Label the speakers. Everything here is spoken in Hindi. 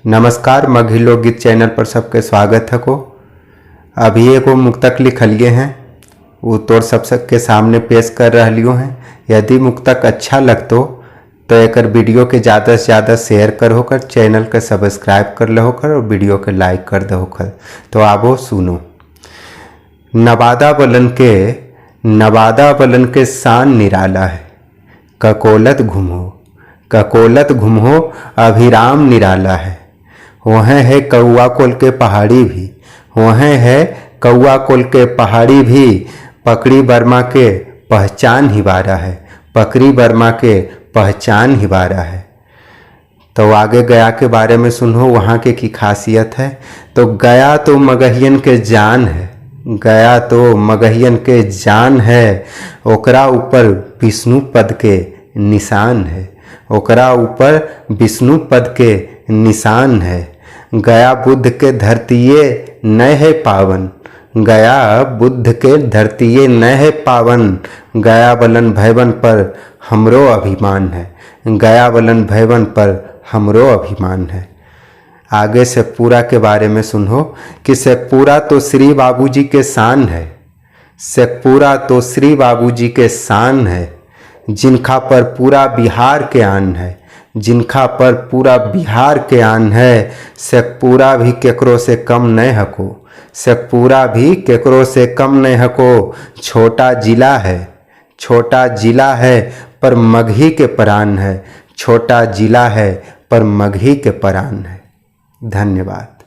Speaker 1: नमस्कार, मगही लोकगीत चैनल पर सबके स्वागत है को। अभी एगो मुक्तक लिखलिए हैं, वो तोर सबके सामने पेश कर रहियो हैं। यदि मुक्तक अच्छा लगतो तो एक वीडियो के ज़्यादा से ज़्यादा शेयर कर होकर, चैनल के सब्सक्राइब कर लो होकर और वीडियो के लाइक कर दो होकर। तो आवो सुनो। नवादा बलन के शान निराला है, ककोलत घूमो अभिराम निराला है। वह है कौआ कोल के पहाड़ी भी, पकड़ी बर्मा के पहचान ही बारा है। तो आगे गया के बारे में सुनो, वहाँ के की खासियत है। तो गया तो मगहियन के जान है, ओकरा ऊपर विष्णु पद के निशान है। गया बुद्ध के धरतीये न है पावन, गया बलन भैवन पर हमरो अभिमान है। आगे शेखपुरा के बारे में सुनो कि शेखपुरा तो श्री बाबूजी के शान है, जिनका पर पूरा बिहार के आन है। शेखपुरा भी केकरो से कम नहीं हको। छोटा जिला है पर मगही के प्राण है। धन्यवाद।